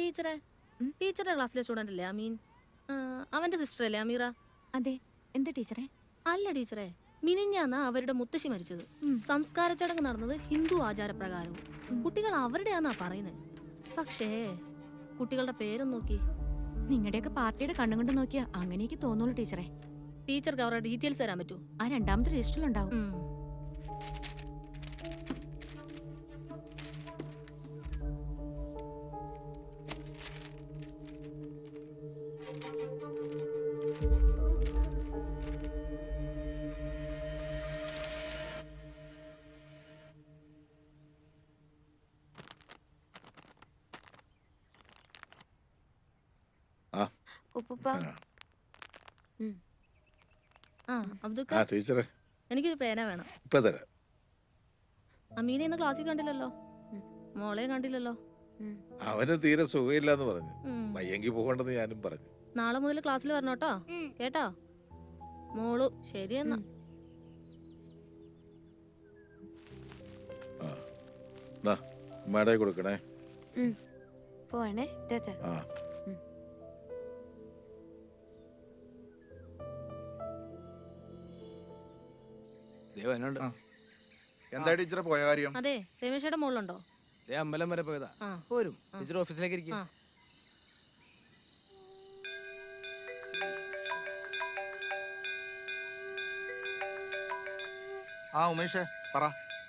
ടീച്ചറെ ടീച്ചറുടെ ക്ലാസ്സിലെ സ്റ്റുഡന്റ് അല്ലേ അമീൻ? അവന്റെ സിസ്റ്റർ അല്ലേ അമീറ? അതെ. എന്താ ടീച്ചറെ? അല്ല ടീച്ചറെ, മിനിഞ്ഞാന്നാ അവരുടെ മുത്തശ്ശി മരിച്ചത്. സംസ്കാര ചടങ്ങ് നടന്നത് ഹിന്ദു ആചാരപ്രകാരവും. കുട്ടികൾ അവരുടെയാന്നാ പറയുന്നത്. പക്ഷേ കുട്ടികളുടെ പേരും നോക്കി. നിങ്ങളുടെയൊക്കെ പാർട്ടിയുടെ കണ്ണും കൊണ്ട് നോക്കിയാ അങ്ങനെയൊക്കെ തോന്നുള്ളൂ ടീച്ചറെ. ടീച്ചർക്ക് അവരുടെ ഡീറ്റെയിൽസ് തരാൻ പറ്റൂ? ആ രണ്ടാമത്തെ രജിസ്റ്ററിലുണ്ടാവും. എനിക്കൊരു പേന വേണം. അമീനെ ഇന്ന് ക്ലാസ്സിൽ കണ്ടില്ലല്ലോ, മോളെ കണ്ടില്ലല്ലോ. അവന് തീരെ സുഖമില്ലാന്ന് പറഞ്ഞു. വയ്യെങ്കി പോകണ്ടെന്ന് ഞാനും പറഞ്ഞു. നാളെ മുതൽ ക്ലാസ്സിൽ വരണോട്ടോ, കേട്ടോ മോളു? ശരിയെന്നാ. കൊടുക്കണേ. പോണേ. എന്താ ടീച്ചറെ പോയ കാര്യം? അതെ, രമേശയുടെ മോളുണ്ടോ? അമ്പലം വരെ പോയതാ. പോരും ടീച്ചർ ഓഫീസിലേക്ക് ഇരിക്കും. ഉമേഷേ പറ.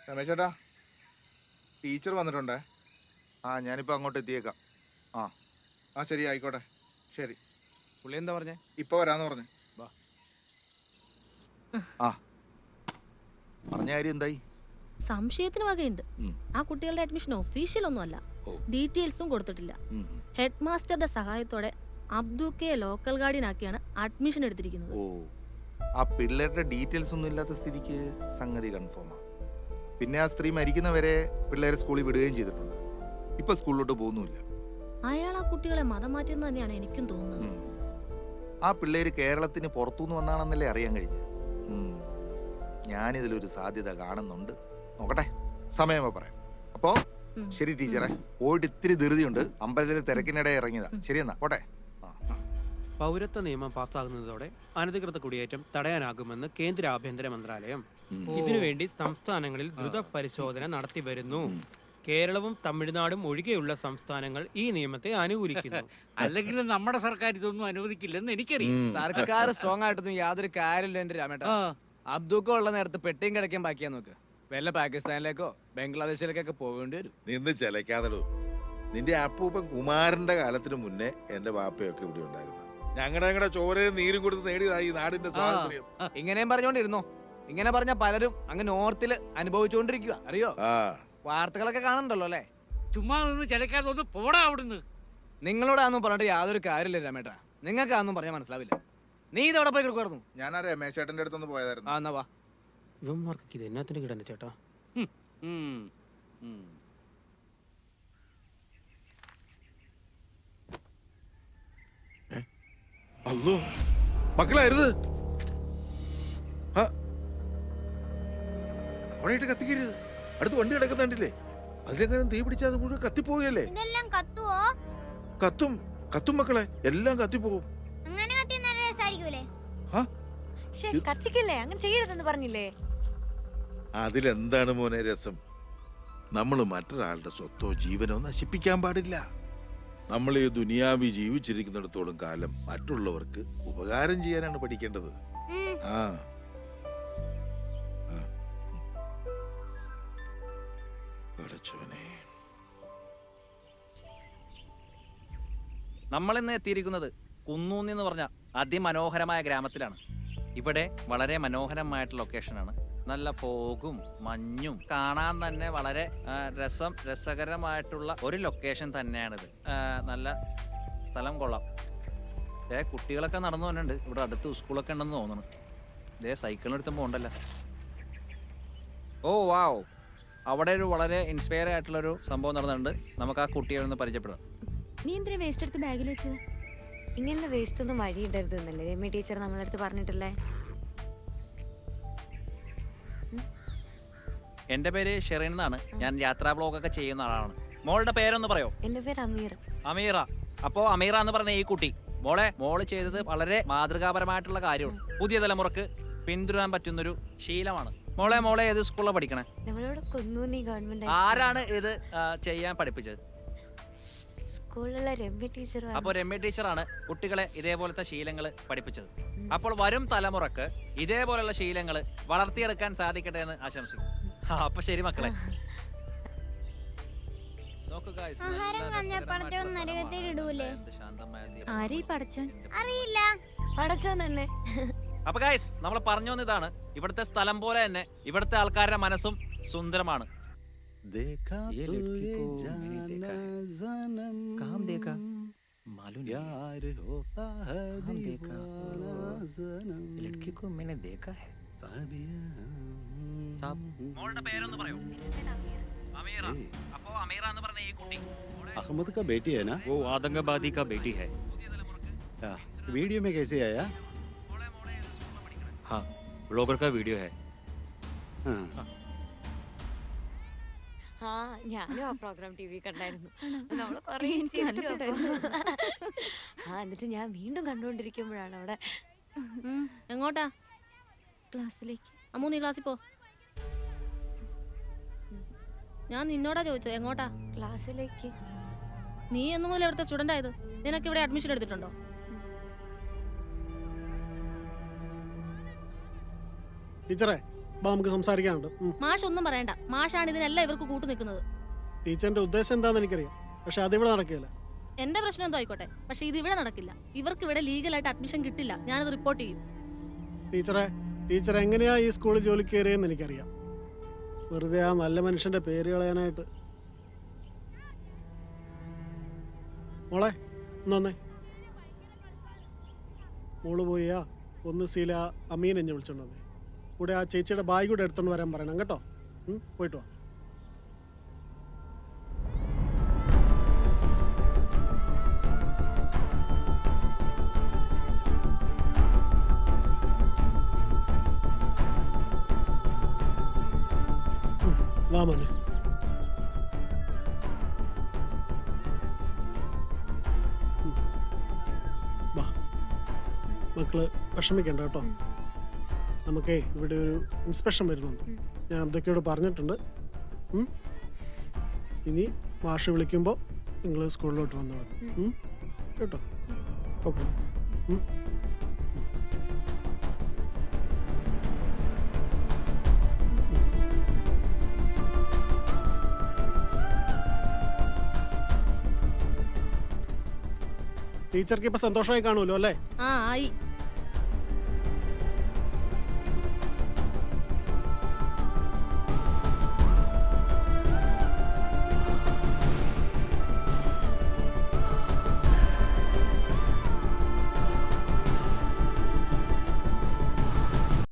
രമേശേട്ടാ, ടീച്ചർ വന്നിട്ടുണ്ടേ. ഞാനിപ്പോ അങ്ങോട്ട് എത്തിയേക്കാം. ശരി, ആയിക്കോട്ടെ. ശരി. പുള്ളി എന്താ പറഞ്ഞേ? ഇപ്പൊ വരാന്ന് പറഞ്ഞു. പറഞ്ഞ കാര്യം എന്തായി? സംശയത്തിന് വകയുണ്ട്. ആ കുട്ടികളുടെ അഡ്മിഷൻ ഒഫീഷ്യൽ ഒന്നും അല്ല, ഡീറ്റെയിൽസും കൊടുത്തിട്ടില്ല. ഹെഡ് മാസ്റ്ററുടെ സഹായത്തോടെ അബ്ദുക്കെ ലോക്കൽ ഗാർഡിയൻ ആക്കിയാണ് അഡ്മിഷൻ എടുത്തിരിക്കുന്നത്. ആ പിള്ളേരുടെ ഡീറ്റെയിൽസ് ഒന്നും ഇല്ലാത്ത സ്ഥിതിക്ക് സംഗതി കൺഫേമാണ്. പിന്നെ ആ സ്ത്രീ മരിക്കുന്നവരെ പിള്ളേരെ സ്കൂളിൽ വിടുകയും ചെയ്തിട്ടുണ്ട്. ഇപ്പൊ സ്കൂളിലോട്ട് പോകുന്നുമില്ല. അയാൾ ആ കുട്ടികളെ മതം മാറ്റിയെന്ന് തന്നെയാണ് എനിക്കും തോന്നുന്നത്. ആ പിള്ളേര് കേരളത്തിന് പുറത്തുനിന്ന് വന്നാണെന്നല്ലേ അറിയാൻ കഴിഞ്ഞു. ഞാനിതിലൊരു സാധ്യത കാണുന്നുണ്ട്. നോക്കട്ടെ, സമയമോ പറയാം. അപ്പോ ശരി ടീച്ചറെ, പോയിട്ട് ഇത്തിരി ധൃതിയുണ്ട്. അമ്പലത്തിലെ തിരക്കിനിടെ ഇറങ്ങിയതാ. ശരിയെന്നാ, പോട്ടെ. പൗരത്വ നിയമം പാസ്സാകുന്നതോടെ അനധികൃത കുടിയേറ്റം തടയാനാകുമെന്ന് കേന്ദ്ര ആഭ്യന്തര മന്ത്രാലയം. ഇതിനുവേണ്ടി സംസ്ഥാനങ്ങളിൽ ദ്രുത പരിശോധന നടത്തി വരുന്നു. കേരളവും തമിഴ്നാടും ഒഴികെയുള്ള സംസ്ഥാനങ്ങൾ ഈ നിയമത്തെ അനുകൂലിക്കുന്നു. അല്ലെങ്കിൽ നമ്മുടെ സർക്കാർ ഇതൊന്നും അനുവദിക്കില്ലെന്ന് എനിക്കറിയാം. സർക്കാർ സ്ട്രോങ് ആയിട്ടൊന്നും യാതൊരു കാര്യമില്ല എന്റെ രാമേട്ട. അബ്ദുക്ക ഉള്ള നേരത്ത് പെട്ടിയും കിടക്കാൻ ബാക്കിയാ നോക്ക്. വല്ല പാകിസ്ഥാനിലേക്കോ ബംഗ്ലാദേശിലേക്കൊക്കെ പോകേണ്ടി വരും. നിന്ന് ചിലക്കാതടൂ. നിന്റെ അപ്പൂപ്പൻ കുമാരന്റെ കാലത്തിന് മുന്നേ എന്റെ വാപ്പയൊക്കെ ഇവിടെ ഉണ്ടായിരുന്നു. ഞങ്ങളുടെ ചോരയും നീരും കൊടുത്ത് നേടിയതായി നാടിന്റെ സ്വാതന്ത്ര്യം. ഇങ്ങനെയും പറഞ്ഞോണ്ടിരുന്നോ? ഇങ്ങനെ പറഞ്ഞ പലരും അങ്ങ് നോർത്തില് അനുഭവിച്ചുകൊണ്ടിരിക്കുക, അറിയോ? വാർത്തകളൊക്കെ കാണണ്ടല്ലോ അല്ലേ? ചുമ്മാ നിന്ന് ചിലക്കാതെ ഒന്ന് പോടാ അവിടുന്ന്. നിങ്ങളോടാന്നും പറഞ്ഞിട്ട് യാതൊരു കാര്യമില്ല രാമേട്ടാ. നിങ്ങൾക്ക് അതൊന്നും പറഞ്ഞാൽ മനസ്സിലാവില്ല. നീ ഇതവിടെ പോയി കിടക്കുമായിരുന്നു. ഞാൻ ആ രമേശ് ചേട്ടന്റെ അടുത്തൊന്ന് പോയതായിരുന്നു. എന്നാ വാ. ഇവന്മാർക്ക് ഇത് എന്നാത്തിന് കിടന്നെ ചേട്ടാ? അല്ലോ മക്കളായിരുത്. അവിടെയായിട്ട് കത്തിക്കരുത്. അടുത്ത് വണ്ടി കിടക്കുന്നുണ്ടില്ലേ? അതിലെങ്ങനെ തീ പിടിച്ചാൽ അത് മുഴുവൻ കത്തിപ്പോവുകയല്ലേ? കത്തും കത്തും മക്കളെ, എല്ലാം കത്തിപ്പോവും. കത്തിക്കല്ലേ, അങ്ങനെ ചെയ്യരുതെന്ന് പറഞ്ഞില്ലേ? അതിലെന്താണ് മോനെ രസം? നമ്മൾ മറ്റൊരാളുടെ സ്വത്തോ ജീവനോ നശിപ്പിക്കാൻ പാടില്ല. നമ്മൾ ഈ ദുനിയാവി ജീവിച്ചിരിക്കുന്നിടത്തോളം കാലം മറ്റുള്ളവർക്ക് ഉപകാരം ചെയ്യാനാണ് പഠിക്കേണ്ടത്. നമ്മളിന്ന് എത്തിയിരിക്കുന്നത് കുന്നൂന്നി എന്ന് പറഞ്ഞ അതിമനോഹരമായ ഗ്രാമത്തിലാണ്. ഇവിടെ വളരെ മനോഹരമായിട്ടുള്ള ലൊക്കേഷനാണ്. നല്ല ഫോഗും മഞ്ഞും കാണാൻ തന്നെ വളരെ രസകരമായിട്ടുള്ള ഒരു ലൊക്കേഷൻ തന്നെയാണിത്. നല്ല സ്ഥലം കൊള്ളാം. കുട്ടികളൊക്കെ നടന്നു വന്നിട്ടുണ്ട്. ഇവിടെ അടുത്ത് സ്കൂളൊക്കെ ഉണ്ടെന്ന് തോന്നുന്നു. സൈക്കിളിനെടുത്തുമ്പോൾ ഉണ്ടല്ലോ. ഓ വാവ്, അവിടെ ഒരു വളരെ ഇൻസ്പയർ ആയിട്ടുള്ളൊരു സംഭവം നടന്നിട്ടുണ്ട്. നമുക്ക് ആ കുട്ടിയെ ഒന്ന് പരിചയപ്പെടാം. നീ എന്തിനാ വേസ്റ്റ് എടുത്ത് ബാഗിൽ വെച്ചത്? ഇങ്ങനെ വേസ്റ്റ് ഒന്നും വഴിയിടരുത് എന്നല്ലേ രമ്യ ടീച്ചർ നമ്മളടുത്ത് പറഞ്ഞിട്ടില്ലേ? എന്റെ പേര് ഷെറിൻ എന്നാണ്. ഞാൻ യാത്രാ ബ്ലോഗൊക്കെ ചെയ്യുന്ന ആളാണ്. മോളുടെ പേരൊന്ന് പറയോ? എന്റെ പേര് അമീർ. അമീറ. അപ്പോ അമീറ എന്ന് പറഞ്ഞ ഈ കുട്ടി മോള് ചെയ്തത് വളരെ മാതൃകാപരമായിട്ടുള്ള കാര്യമാണ്. പുതിയ തലമുറക്ക് പിന്തുടരാൻ പറ്റുന്നൊരു ശീലമാണ്. മോളെ ഏത് സ്കൂളിലാണ് പഠിക്കണേ? നമ്മളോട് കുന്നൂന്നി ഗവൺമെന്റ് ആരാണ് ഇത് ചെയ്യാൻ പഠിപ്പിച്ചത്? സ്കൂളിലുള്ള രമ്യ ടീച്ചർ. അപ്പോൾ രമ്യ ടീച്ചറാണ് കുട്ടികളെ ഇതേപോലത്തെ ശീലങ്ങൾ പഠിപ്പിച്ചത്. അപ്പോൾ വരും തലമുറക്ക് ഇതേപോലുള്ള ശീലങ്ങൾ വളർത്തിയെടുക്കാൻ സാധിക്കട്ടെ എന്ന് ആശംസിക്കുന്നു. അപ്പൊ ശരി മക്കളെ. ആരെ പടച്ചോൻ? അറിയില്ല, പടച്ചോൻ തന്നെ. അപ്പൊ ഗൈസ് നമ്മൾ പറഞ്ഞു വന്നതാണ്, ഇവിടുത്തെ സ്ഥലം പോലെ തന്നെ ഇവിടുത്തെ ആൾക്കാരുടെ മനസ്സും സുന്ദരമാണ്. മോളുടെ പേരൊന്ന് പറയൂ. അമീറ. അപ്പോ അമീറ എന്ന് പറഞ്ഞ ഈ കുട്ടി अहमद का बेटी है ना? वो आतंकवादी का बेटी है। वीडियो में कैसे आया? हाँ, ब्लॉगर का वीडियो है। ആ ഞാനും ആ പ്രോഗ്രാം ടി വി കണ്ടായിരുന്നു. നമ്മള് കൊറേ എന്നിട്ട് ഞാൻ വീണ്ടും കണ്ടുകൊണ്ടിരിക്കുമ്പോഴാണ് അവിടെ. എങ്ങോട്ടാ? ക്ലാസ്സിലേക്ക്. അമ്മു നീ ക്ലാസ്സിൽ പോ. ഞാൻ നിന്നോടാ ചോദിച്ചത് എങ്ങോട്ടാ? ക്ലാസ്സിലേക്ക്. നീ എന്ന് മുതൽ ഇവിടുത്തെ സ്റ്റുഡന്റ് ആയത്? നിനക്ക് ഇവിടെ അഡ്മിഷൻ എടുത്തിട്ടുണ്ടോ? ടീച്ചറെ നമുക്ക് സംസാരിക്കാനുണ്ട്. മാഷ് ഒന്നും പറയണ്ട. മാഷാണ് ഇതിനെല്ലാം ഇവർക്ക് കൂട്ടു നിൽക്കുന്നത്. ടീച്ചറിന്റെ ഉദ്ദേശം എന്താണെന്ന് എനിക്കറിയാം, പക്ഷെ അതിവിടെ നടക്കില്ല. എന്റെ പ്രശ്നം എന്തോ ആയിക്കോട്ടെ, പക്ഷെ ഇത് ഇവിടെ നടക്കില്ല. ഇവർക്ക് ഇവിടെ ലീഗലായിട്ട് അഡ്മിഷൻ കിട്ടില്ല. ഞാനത് റിപ്പോർട്ട് ചെയ്യും. ടീച്ചർ എങ്ങനെയാ ഈ സ്കൂളിൽ ജോലിക്ക് കയറിയെന്ന് എനിക്കറിയാം. വെറുതെ ആ നല്ല മനുഷ്യന്റെ പേര് കളയാനായിട്ട്. മോളെ ഒന്നേ, മോള് പോയാ ഒന്ന് സീല അമീൻ എന്നെ വിളിച്ചോണ്ടേ. കൂടെ ആ ചേച്ചിയുടെ ബാഗ് കൂടെ എടുത്തോണ്ട് വരാൻ പറയണം കേട്ടോ. പോയിട്ട് വാ. വാ മോനെ. വാ മക്കള് വിഷമിക്കണ്ട കേട്ടോ. നമുക്കേ ഇവിടെ ഒരു ഇൻസ്പെക്ഷൻ വരുന്നുണ്ട്. ഞാൻ അബ്ദക്കയോട് പറഞ്ഞിട്ടുണ്ട്. ഇനി മാഷ് വിളിക്കുമ്പോൾ നിങ്ങൾ സ്കൂളിലോട്ട് വന്നാൽ മതി കേട്ടോ. ഓക്കെ. ടീച്ചർക്ക് ഇപ്പൊ സന്തോഷമായി കാണുമല്ലോ അല്ലേ? ആ ആയി.